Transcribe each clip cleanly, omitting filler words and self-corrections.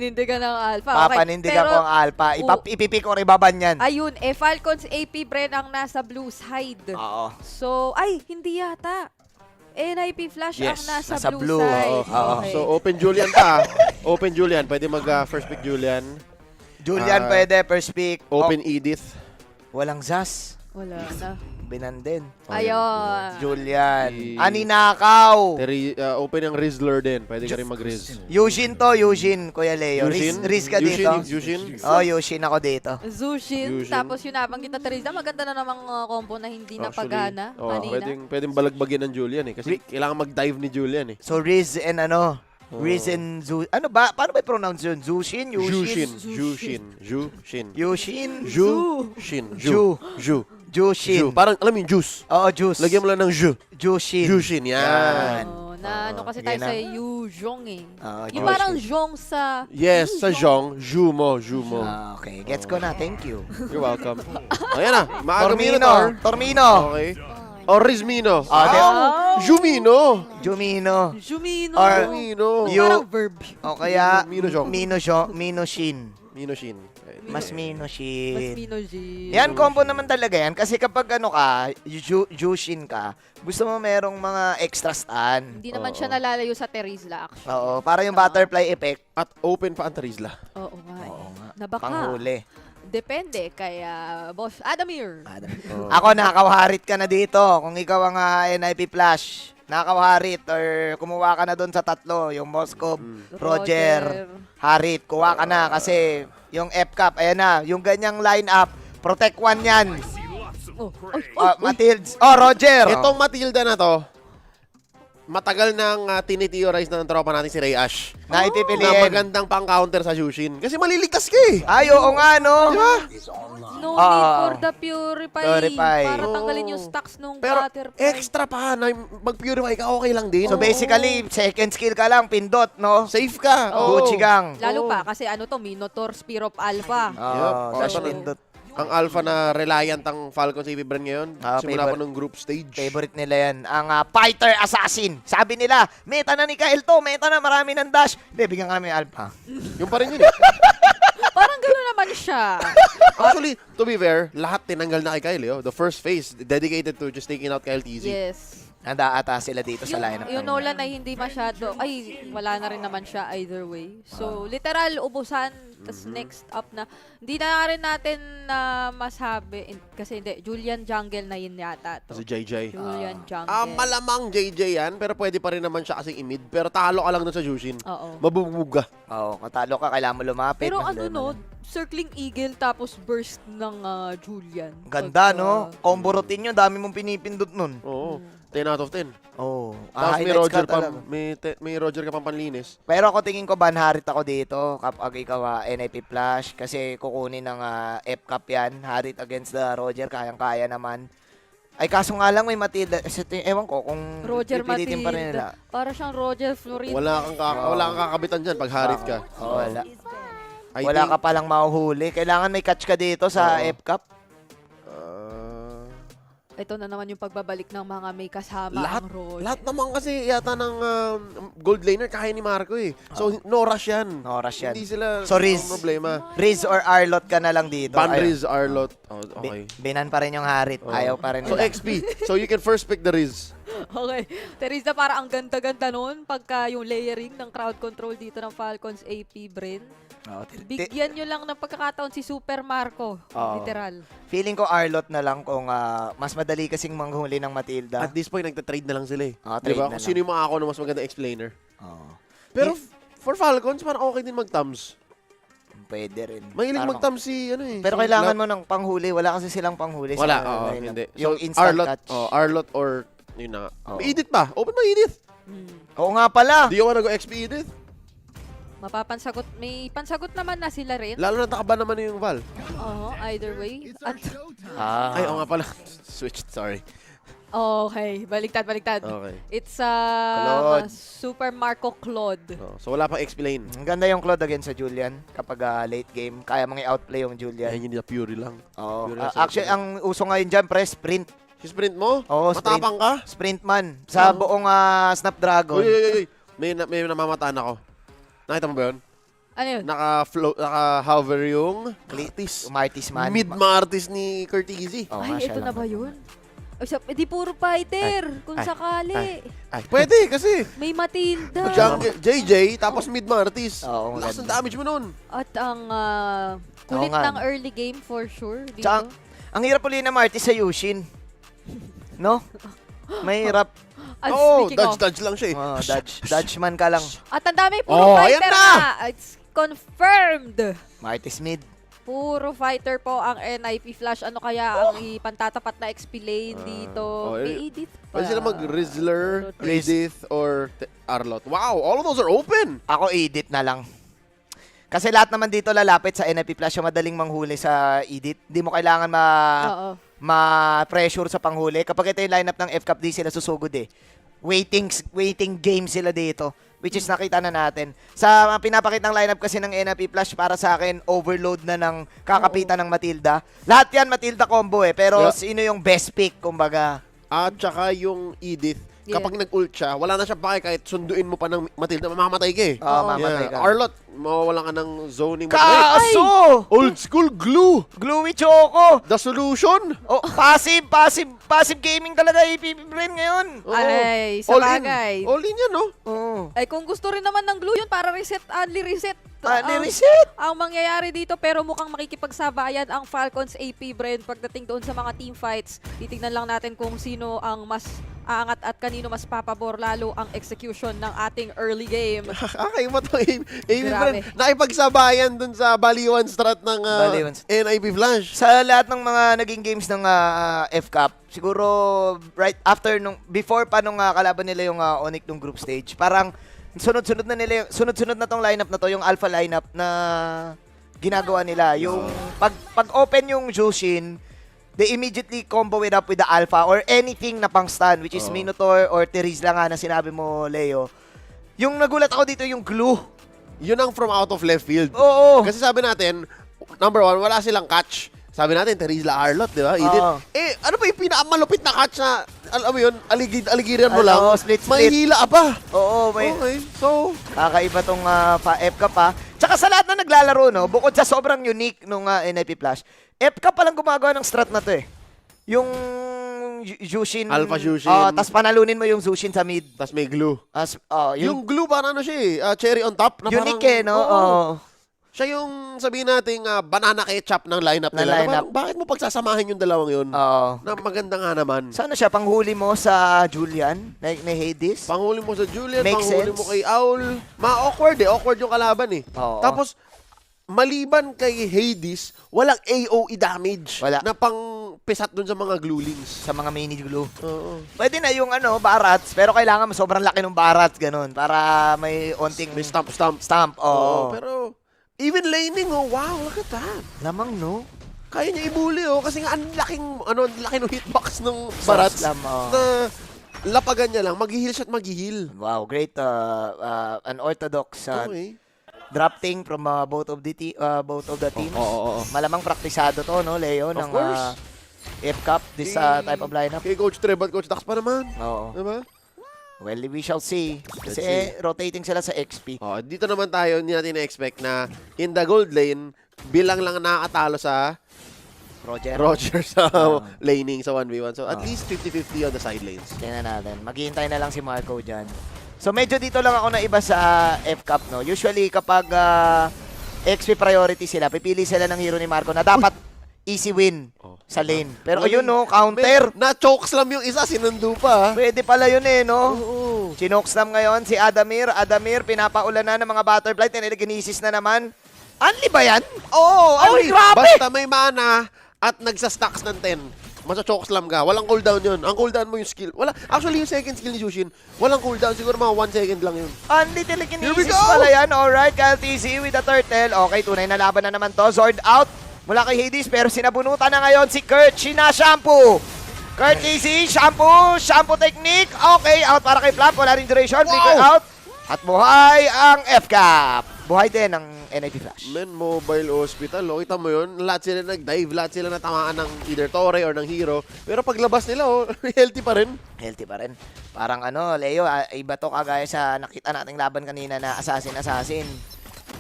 Panindigan ng Alpha. Okay. Papanindigan Pero, ko ang Alpha. Ipipick ko ribaban yan. ayun, Falcons AP Bren ang nasa blue side. Oo. So, hindi yata. NIP Flash ang Yes, nasa, nasa blue blue. side. Oo. Okay. So, open Julian pa. Open Julian. Pwede mag first pick Julian. Julian pwede, first pick. Open Edith. Walang Zas. Wala na. Binandin. Ayun. Julian. Si- Aninakaw. Open ang Rizzler din. Pwede ka rin mag-Rizz. Eugene to, Eugene, Kuya Leo. Riz ka dito. Yushin? Oh, Eugene ako dito. Zushin. Yushin. Tapos yun nabanggit na Teresa. Maganda na namang combo na hindi napagana kanina. Pwedeng balagbagin ng Julian eh. Kasi kailangan mag-dive ni Julian eh. So, Riz and Riz and Ano ba? Paano ba i-pronounce yun? Zushin? Jushin. Eugene? Jushin. Eugene? Jushin. Ju. Jushin. Parang, alam mo yung juice. Oo, juice. Lagyan mo lang ng ju. Jushin. Jushin, yan. Na ano kasi Sige tayo na. sa Yuzhong eh. Oo, Yung Jushin. parang Zhong sa... Yes, sa Zhong, ju mo. Okay, gets ko na. Thank you. You're welcome. Ayan na, maaga Minotaur. Tormino. Okay. O Rizmino. Oh. Jumino. Jumino. Jumino. Or- Jumino. You- Parang verb. O kaya, Minojong. Minoshin. Minoshin. Mas Minoshin. Mas Minoji. Yan, combo naman talaga yan. Kasi kapag Jushin ka, gusto mo merong mga extra stand. Hindi naman siya nalalayo sa Terizla actually. Oo, para yung butterfly effect. At open pa ang Tarizla. Oo nga. Oo nga. Nabaka. Panghuli. Depende. Kaya, Boss Adamir. Ako, nakakawarit ka na dito. Kung ikaw ang NIP Flash, nakakawarit or kumuha ka na doon sa tatlo. Yung Moscow, Roger, Harit. Kuha ka na kasi yung F-Cup, ayan na. Yung ganyang line-up, Protect 1 yan. Oh, ay, Matildes. Oh, Roger. Itong Matilda na to, matagal nang tiniteorize na ng tropa natin si Ray Ash. Na Na ipipiliin. magandang pang-counter sa Jushin. Kasi maliligtas ka eh. Ay, oo nga, no? no need for the purify. Purify. Para Oo. tanggalin yung stocks nung Pero butterfly. extra pa na mag-purify ka, okay lang din. So basically, second skill ka lang, pindot, no? safe ka. Oo. Gucci gang. Lalo pa kasi ano to, Minotaur, Spear of Alpha. Oh, dash Parang- pindot. Ang alpha na reliant ang Falcons AP Brand ngayon. Simula pa favorite. nung group stage. Favorite nila yan. Ang fighter assassin. Sabi nila, meta na ni Kael to, meta na, marami ng dash. Hindi, bigyan kami alpha. Yung pa rin yun eh. Parang gano'n naman siya. Actually, to be fair, lahat tinanggal na kay Kyle. Yo. The first phase, dedicated to just taking out Kyle TZ. Yes. Handa ata sila dito sa lineup. Yung Nolan ay hindi masyado, wala na rin naman siya either way. So, literal, ubusan. Tapos next up na, hindi na rin natin na masabi, kasi hindi, Julian Jungle na yun yata to. Si JJ. Julian Jungle. Malamang JJ yan, pero pwede pa rin naman siya kasing i-mid. Pero talo ka lang dun sa Jushin. Oo. Mabubog ka. Oo, katalo ka, kailangan mo lumapit. Pero Mas ano lemon. no, circling eagle tapos burst ng Julian. Ganda, Pagka- no? Combo routine yun, dami mong pinipindot nun. Oo. 10 out of 10. Oo. Tapos may highlights Roger ka talaga. may Roger ka pang panlinis. Pero ako tingin ko banharit ako dito kapag ikaw NIP Flash kasi kukunin ng F-Cup yan. Harit against the Roger, kayang-kaya naman. Ay kaso nga lang may Matilda. Ewan ko kung Roger pipilitin pa rin nila. Matilda. Para siyang Roger Florin. Wala kang kakabitan dyan pag harit ka. Oo, wala. I Wala think, ka palang mahuhuli. Kailangan may catch ka dito sa Oo. F-Cup. Ito na naman yung pagbabalik ng mga may kasama lahat, ang Roger. lahat naman kasi yata ng gold laner kaya ni Marco eh. So, no rush yan. No rush yan. Hindi sila So, Riz. problema. Riz or Arlot ka na lang dito. Ban Ayun. Riz, Arlot. Oh, okay. Binan pa rin yung Harit. Oh. Ayaw pa rin So, nila. XP. So, you can first pick the Riz. Okay. Teresa, para ang ganda-ganda nun pagka yung layering ng crowd control dito ng Falcons AP Brin. Oo, Bigyan nyo lang ng pagkakataon si Super Marco. Oo. Literal. Feeling ko Arlot na lang kung mas madali kasing manghuli ng Matilda. At this point, nagtatrade na lang sila eh. Trade Diba? na Kung lang. sino yung makakakuha ng mas maganda explainer. Oo. Pero for Falcons, parang okay din mag-thumbs. Pwede rin. Mahilig Parang- mag-thumbs si ano eh. Pero si kailangan Love. mo ng panghuli. Wala kasi silang panghuli. Wala, sa oo, lineup. hindi. Yung So, instant Arlot, catch. Arlot or yun na nga. Oo. May Edith pa. Open mo Edith. Oo nga pala. Do you wanna go XP Edith? Mapapansagot. May pansagot naman na sila rin. Lalo na takaba naman yung Val. Oo, either way. At, Ay, oo nga pala. Switched, sorry. okay, baliktad. Okay. It's Claude. Super Marco Claude. Oh, so wala pang explain. Ang ganda yung Claude against sa Julian. Kapag late game, kaya mga outplay yung Julian. Ay, hindi na Fury lang. Oo. Pure Actually, ang uso ngayon dyan, press sprint. Si sprint mo? Oo, sprint. Matapang ka? Sprint man. Sa buong Snapdragon. Uy. May namamataan ako. Nakita mo ba yun? Ano yun? Naka-hover yung Martis. Martis man. Mid-Martis ni Curtizi. Oh, Ay, siya ito lang. na ba yun? Ay, di puro fighter. Kung sakali. Ay, pwede kasi. May Matilda. JJ, tapos mid-Martis. Oo, Lakas ng maganda. damage mo nun. At ang kulit Oo nga. ng early game for sure. Dito. Tsaka, ang hirap uli na Martis sa Yushin. No? Mahirap. Oo, Speaking of, dodge lang siya eh. Oh, dodge man ka lang. at ang dami, puro Oh, ayan fighter na! na. It's confirmed. Martis mid. Puro fighter po ang NIP Flash. Ano kaya ang ipantatapat na XP lane dito? May Edith pa. Pwede sila mag-Rizzler, Riz- Edith, or Arlot. Wow, all of those are open! Ako edit na lang. Kasi lahat naman dito lalapit sa NIP Flash yung madaling manghuli sa edit. Hindi mo kailangan Oo. ma-pressure sa panghuli. Kapag ito yung lineup ng FCAP, di sila susugod eh. Waiting game sila dito. Which is nakita na natin. Sa pinapakitang lineup kasi ng NIP Flash, para sa akin, overload na ng kakapitan ng Matilda. Lahat yan Matilda combo eh. Pero Yeah. sino yung best pick, kumbaga? At saka yung Edith, kapag nag-ult siya, wala na siya pake kahit sunduin mo pa ng Matilda, mamamatay ka eh. Mamatay ka. Arlot, mawawalan ka ng zoning. Kaso! Old school glue! Gluey Choco! The solution! Oh, passive gaming talaga APP Brain ngayon. Oo. Ay, sa All bagay. in. All in yan, no? Oh. Ay, kung gusto rin naman ng glue yun, para only reset. Reset. Ang mangyayari dito, pero mukhang makikipagsabayan ang Falcons AP Brand pagdating doon sa mga team fights. Titignan lang natin kung sino ang mas aangat at kanino mas papabor, lalo ang execution ng ating early game. Kakaiba to, Amy Grabe. Brand. Nakipagsabayan dun sa Baliwan strat ng Baliwan. NIP Flash. Sa lahat ng mga naging games ng FCAP, siguro right after before pa nung kalaban nila yung Onyx nung group stage, parang sunod-sunod na tong lineup na to, yung alpha lineup na ginagawa nila. Yung pag open yung Jushin, they immediately combo it up with the alpha or anything na pang stun, which is Minotaur or Therese lang na sinabi mo, Leo. Yung nagulat ako dito yung glue. Yun ang from out of left field. Oo. Kasi sabi natin, number one, wala silang catch. Sabi natin, Teresa Arlot, di ba? Edith. Oo. Ano ba yung pinakamalupit na catch na, alam mo yun, aligiran mo lang? Split. May hila ka pa. Oo, may Okay, so, kakaiba tong FCAP pa. Tsaka sa lahat na naglalaro, no, bukod sa sobrang unique nung NIP Flash, FCAP palang gumagawa ng strat na to eh. Yung Jushin. Alpha Jushin. Tas panalunin mo yung Jushin sa mid. tas may glue. Yung Yung glue, parang ano siya eh, cherry on top. Na unique parang, eh, no? Oo. Oo. Siya yung sabihin nating banana ketchup ng lineup Na nila. lineup. Bakit mo pagsasamahin yung dalawang yun? Oo. Na maganda nga naman. Sana siya, panghuli mo sa Julian, like ni Hades. Panghuli mo sa Julian, Makes panghuli sense. mo kay Owl. Ma-awkward eh. Awkward yung kalaban eh. Oo. Tapos, maliban kay Hades, walang AOE damage Wala. na pang pisat dun sa mga glulings. Sa mga mini glue. Oo. Pwede na yung barats, pero kailangan sobrang laki ng barats, ganun, para may onting May stamp. stamp. Oo. Oo. Pero, even laning, wow, look at that. Lamang, no? Kaya niya ibuli, kasi nga, ang laki ng hitbox ng barats Slam, oo. na lapagan niya lang, mag-heal siya at mag-heal. Wow, great. Unorthodox Okay. drafting from both of the teams. Oo. Malamang praktisado to, no, Leo, Of ng course. FCAP, this type of lineup. Kay Coach Trev at Coach Dax pa naman. Oo. Diba? Well, we shall see. Let's Kasi see. rotating sila sa XP. Oh, dito naman tayo, hindi natin na-expect na in the gold lane, bilang lang nakakatalo sa Roger sa laning sa 1v1. So, at least 50-50 on the side lanes. Tingnan natin. Maghihintay na lang si Marco dyan. So, medyo dito lang ako na iba sa FCAP, no? Usually, kapag XP priority sila, pipili sila ng hero ni Marco na dapat easy win sa lane. Pero ayun, no? Counter. Na-chokeslam yung isa, sinundo pa. Pwede pala yun eh, no? Oo. Chinokslam ngayon si Adamir. Adamir, pinapaulan na ng mga butterfly. Tiniliganisis na naman. Anli ba yan? Oo, Ay, grabe! Basta may mana at nagsastacks ng 10. Masa-chokeslam ka. Walang cooldown yun. Ang cooldown mo yung skill. Actually, yung second skill ni Jushin, walang cooldown. Siguro mga 1 second lang yun. Anli Here we telekinesis go! pala yan. Alright, Kyle TC with the turtle. Okay, tunay na laban na naman to. Zord out mula kay Hades, pero sinabunutan na ngayon si Kurt. Shampoo. Kurt TC, shampoo technique. Okay, out para kay Flap. Wala rin duration. Flicker out. At buhay ang FCAP. Buhay din ang NIP Flash. Men, mobile hospital. Kita mo yun. Lahat sila nag-dive. Lahat sila natamaan ng either Torre or ng hero. Pero paglabas nila, healthy pa rin. Healthy pa rin. Parang Leo, iba to kagaya sa nakita nating laban kanina na assassin.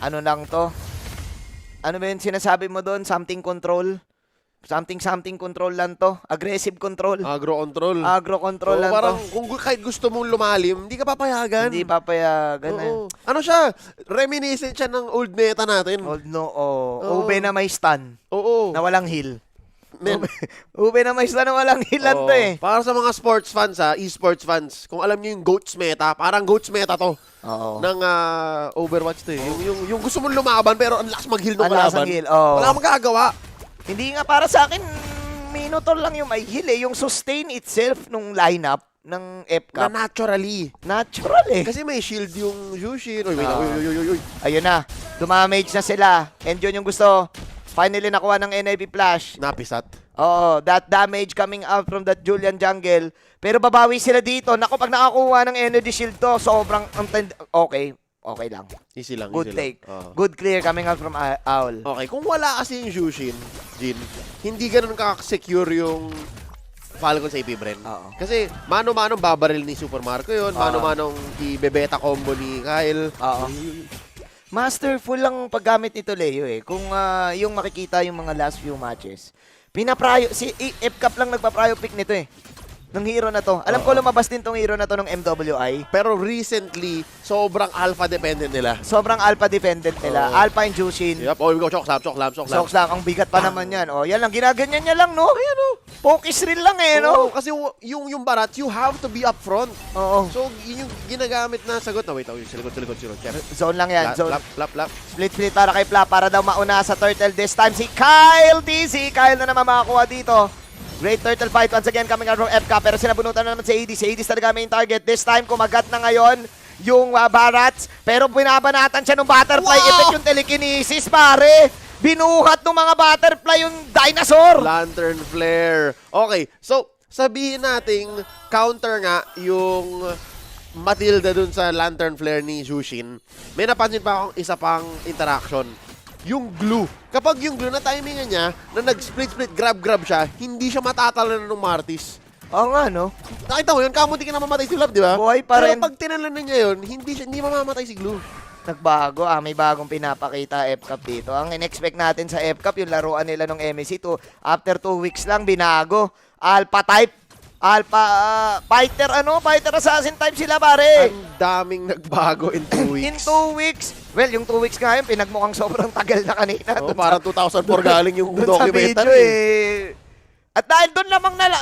Ano lang to? Ano ba yung sinasabi mo doon? Something control? Something control lang to. Aggressive control. Agro control. Agro control Oo, lang parang to. kung kahit gusto mong lumalim, hindi ka papayagan. Hindi papayagan. Oo. Ano siya? Reminiscent siya ng old meta natin. Old no, oh. Oo. Ube na may stun. Oo. Na walang heal. Men, Ube na may stun na walang healan oo. to eh. Para sa mga sports fans esports fans, kung alam niyo yung GOATS meta, parang GOATS meta to. Oo. Ng Overwatch to eh. Yung gusto mong lumaban pero ang lakas mag-heal ng Ang lakas kalaban. ng heal, oo. Wala kang magagawa. Hindi nga para sa akin, Minotaur lang yung may heal eh. Yung sustain itself nung lineup ng Na FCAP. naturally. Natural eh. Kasi may shield yung Jushin. Uy, wait, Ah. uy. Ayun na. Dumamage na sila. And yun yung gusto. Finally nakuha ng NIP Flash. Napisat. Oo, that damage coming out from that Julian jungle. Pero babawi sila dito. Naku, pag nakakuha ng energy shield to, sobrang okay. Okay lang. Easy lang. Good easy take. Lang. Oo. Good clear coming out from Owl. Okay, kung wala kasi yung Jushin, Jin, hindi ganun ka-secure yung Falcon sa AP Bren. Oo. Kasi mano-manong babaril ni Super Marco yun, mano-manong ibebeta combo ni Kyle. Oo. Masterful lang paggamit nito, Leo eh. Kung yung makikita yung mga last few matches. Si FCAP lang nagpa-prio pick nito eh. Ng hero na to. Alam ko lumabas din tong hero na to ng MWI. Pero recently, sobrang alpha dependent nila. Sobrang alpha dependent nila. Oo. Alpha and Jushin. Yep, oh, we go, chokslap. Soks lang. Ang bigat pa naman yan. Oh, yan lang. Ginaganyan niya lang, no? Ayan, oh. Focus rin lang eh, no? Oo, kasi yung barat, you have to be upfront. Oo. So, yun yung ginagamit na sagot. Na, wait, sa likod, chef. Zone lang yan. Zone. Lap. Split para kay Pla para daw mauna sa Turtle. This time si Kyle TZ. Kyle na naman makakuha dito. Great Turtle fight once again coming out from FK. Pero sinabunutan na naman si AD. Si AD talaga main target. This time kumagat na ngayon yung Barats. Pero binabanatan siya ng butterfly effect yung telekinesis pare. Binuhat ng mga butterfly yung dinosaur. Lantern Flare. Okay, so sabihin nating counter nga yung Matilda dun sa Lantern Flare ni Jushin. May napansin pa akong isa pang interaction. Yung glue. Kapag yung glue na timingan niya, na nag-split, grab siya, hindi siya matatalo ng Martis. Oo nga, no? Nakita mo yun, kamunti ka na mamatay si Love, di ba? Buhay pa rin. Pero pag tinalan na niya yun, hindi mamamatay si glue. Nagbago, may bagong pinapakita FCAP dito. Ang in-expect natin sa FCAP, yung laruan nila ng MSC, after 2 weeks lang, binago. Alpha type, fighter assassin type sila, pare. Ang daming nagbago in 2 weeks. In 2 weeks. Well, yung 2 weeks nga yun, pinagmukhang sobrang tagal na kanina. Oh, parang 2004 galing yung Dun sa video documentary. At dahil doon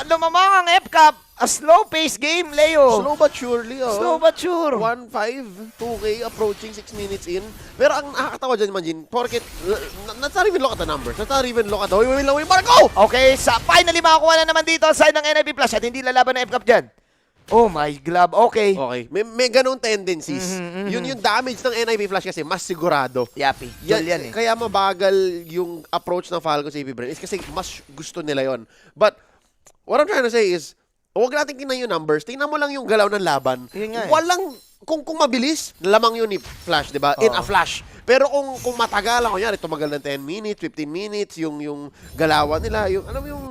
lumamang ang FCAP, a slow-paced game, Leo. Slow but surely, oh. Slow but sure. 1-5, 2K, approaching 6 minutes in. Pero ang nakakatawa dyan, Manjin, porket, let's not even look at the numbers. Let's not even look at the, wait, Marco! Okay, finally makakuha na naman dito ang side ng NIP Flash at hindi lalaban ng FCAP dyan. Oh my glove, okay. Okay, may ganung tendencies. Yun yung damage ng NIP Flash kasi mas sigurado. Yapi, yan eh. Kaya mabagal yung approach ng Falcon sa AP Bren is kasi mas gusto nila yon. But, what I'm trying to say is, huwag natin tingnan yung numbers, tingnan mo lang yung galaw ng laban. Yun nga eh. Walang, kung mabilis, lamang yun ni Flash, di ba? In a flash. Pero kung matagal lang, kunyari, tumagal ng 10 minutes, 15 minutes, yung galawan nila, yung, alam mo yung,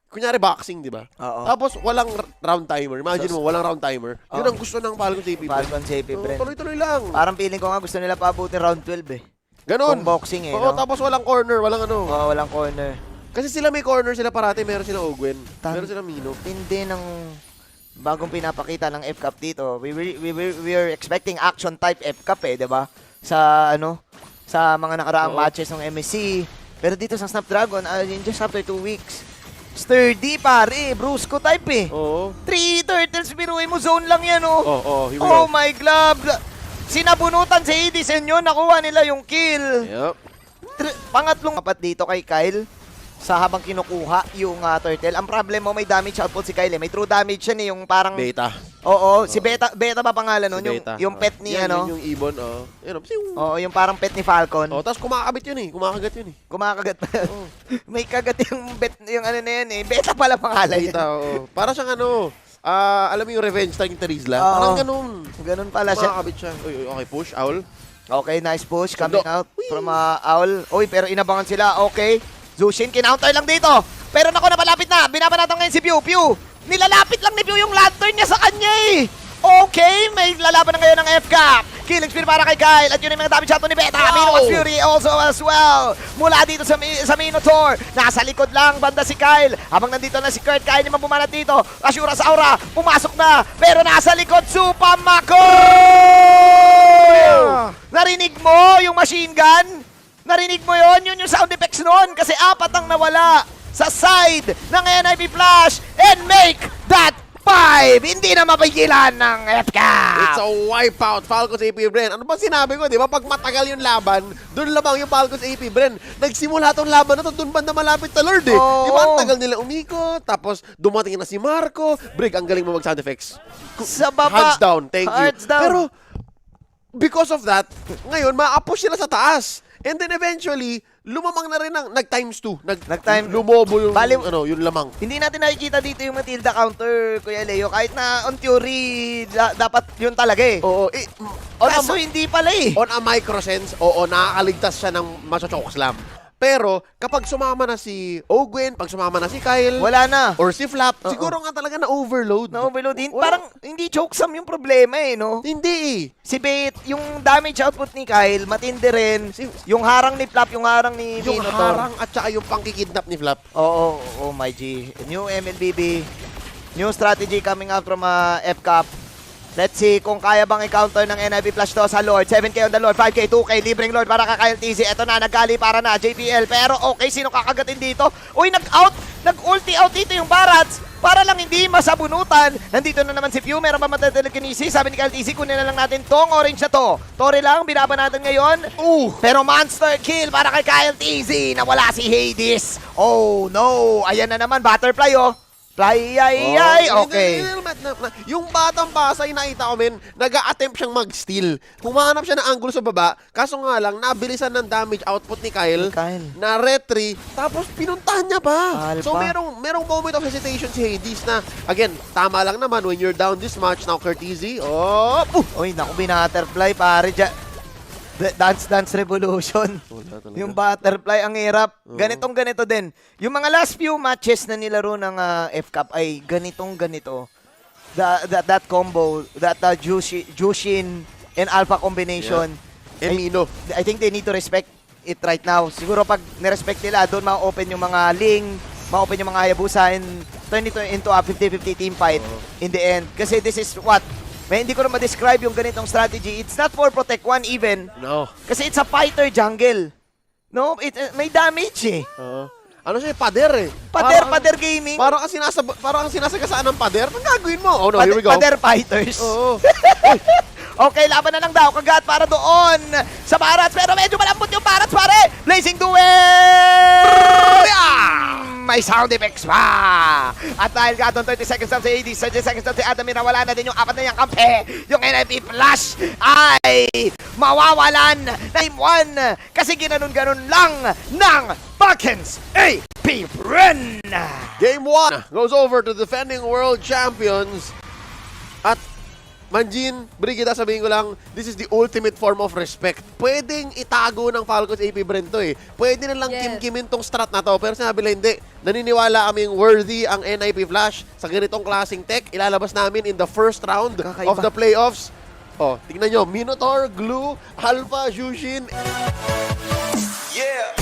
kunyari boxing, di ba? Oo. Tapos walang round timer. Imagine mo, walang round timer. Yun ang gusto ng Falcon sa AP Bren. Falcon sa AP Bren. Tuloy-tuloy lang. Parang feeling ko nga gusto nila paabutin round 12 eh. Ganon. Kung boxing eh, Oo, no? tapos walang corner, walang ano. Oo, walang corner. Kasi sila may corner sila parati, meron silang Ogwen, meron silang Mino. Hindi ng bagong pinapakita ng FCAP dito. We were expecting action type FCAP eh, 'di ba? Sa mga nakaraang matches ng MSC. Pero dito sa Snapdragon, in just after 2 weeks, sturdy pare, brusco type eh. Oo. 3 turtles, biruin mo, zone lang yan oh. Here we Oh go. my glove! Sinabunutan si Edison yun, nakuha nila yung kill. Yep. Pangatlong dapat dito kay Kyle sa habang kinukuha yung turtle. Ang problem mo, may damage output si Kyle eh. May true damage yan eh, yung parang... Beta. Oo, si Beta ba pangalan nun? Si Beta. Yung pet ni Yan, ano? Yung Ibon, Yan, Oo, yung parang pet ni Falcon. tapos kumakabit yun eh, kumakagat yun eh. Kumakagat pa. May kagat yung yung ano na yan eh. Beta pala pangalan yan. Beta, oo. Para siyang ano, alam mo yung Revenge Strike ni Terizla? Oo. Parang ganun. Ganun pala siya. Kumakabit siya. Uy, okay, push, Owl. Okay, nice push. Coming out from Owl. Uy, pero inabangan sila. Okay. Jushin, kinounter lang dito. Pero naku, napalapit na. Binabanatan ngayon si Pew. Nilalapit lang ni Pew yung lantern niya sa kanya eh. Okay, may lalaban na ngayon ng FCAP. Killing speed para kay Kyle. At yun yung mga damage shot ni Beta. Wow! Mino's Fury also as well. Mula dito sa Minotaur. Nasa likod lang banda si Kyle. Habang nandito na si Kurt, kaya naman bumanat dito. Ashura sa Aura. Pumasok na. Pero nasa likod, Supa Mako! Narinig mo yung machine gun? Narinig mo yon? Yun yung sound effects nun. Kasi 4 ang nawala sa side ng NIP Flash. And make that 5! Hindi na mapigilan ng FCAP! It's a wipeout, Falcons AP Bren. Ano ba sinabi ko, di ba? Pag matagal yung laban, doon lamang yung Falcons AP Bren. Nagsimula tong laban na to, doon banda malapit na Lord eh. Oo. Di ba? Ang tagal nila umikot, tapos dumating na si Marco. Brig, ang galing mo mag-sound effects. Sa baba. Hands down, thank you. Hands down. Pero, because of that, ngayon, ma-push sila sa taas. And then eventually, lumamang na rin ng nag-times 2. Lumobo yung, Bali- yung lamang. Hindi natin nakikita dito yung Matilda counter, Kuya Leo. Kahit na on theory, dapat yun talaga eh. Oo. Kaso hindi pala eh. On a micro sense, oo, nakakaligtas siya ng macho-choke slam. Pero, kapag sumama na si Ogwen, pag sumama na si Kyle, Wala na. or si Flap, Oo. siguro nga talaga na-overload. Na-overload. Wala. Parang hindi chokesam yung problema eh, no? Hindi eh. Si Bait, yung damage output ni Kyle, matindi rin. Yung harang ni Flap, yung harang ni Yung Minotaur. harang at saka yung pangkikidnap ni Flap. Oo, oh my G. New MLBB. New strategy coming out from FCAP. Let's see kung kaya bang i-counter ng NIP Flash to sa Lord. 7K on the Lord, 5K, 2K, libreng Lord para kay Kyle TZ. Ito na, naggali para na, JPL. Pero okay, sino kakagatin dito? Uy, nag-out! Nag-ulti out dito yung Barats para lang hindi masabunutan. Nandito na naman si Pew, meron pa matatelekinesis. Sabi ni Kyle TZ, kunin na lang natin tong orange na to. Tore lang, binaba natin ngayon. Pero monster kill para kay Kyle TZ. Nawala si Hades. Oh no, ayan na naman, butterfly oh. Fly, ay, okay. Yung batang Pasay, nakita ko, men, nag-a-attempt siyang mag-steal. Humanap siya ng angle sa baba, kaso nga lang, nabilisan ng damage output ni Kyle, na retry, tapos pinuntahan niya pa. Alpha. So, merong moment of hesitation si Hades na, again, tama lang naman, when you're down this much, now Curtizy, Uy, naku, binutterfly, pare. Dance Revolution. Yung butterfly, ang hirap. Ganito din. Yung mga last few matches na nilaro ng FCAP ay ganito. That combo, that Jushin and Alpha combination. and Mino. I think they need to respect it right now. Siguro pag nirespect nila, doon ma-open yung mga Ling, ma-open yung mga Hayabusa, and turn it into a 50-50 team fight in the end. Kasi this is what? Hindi ko na ma-describe yung ganitong strategy. It's not for Protect 1 even. No. Kasi it's a fighter jungle. No? May damage eh. Ano siya, pader eh. Pader gaming. Parang ang sinasagasaan ng pader. Ang gagawin mo? Oh no, here we go. Pader fighters. Oo. Okay, laban na lang daw. Kagat para doon sa Barats. Pero medyo malambot yung Barats, pare. Blazing Duel! May sound effects pa. At dahil ka doon, 30 seconds down si AD, 30 seconds down si Adamir, wala na din yung 4 na yung kampe. Yung NIP Flash ay mawawalan na Team 1 kasi ginanon-ganon lang ng Falcons AP Bren. Game 1 goes over to defending world champions. At Manjin, Brigida, sabihin ko lang, this is the ultimate form of respect. Pwedeng itago ng Falcons AP Bren to eh. Pwede na lang kimkimin tong strat na to. Pero sinabi lang hindi. Naniniwala kaming worthy ang NIP Flash sa ganitong klaseng tech. Ilalabas namin in the first round Kakaiba. of the playoffs. Oh, tingnan nyo. Minotaur, Glue, Alpha, Jushin. Yeah.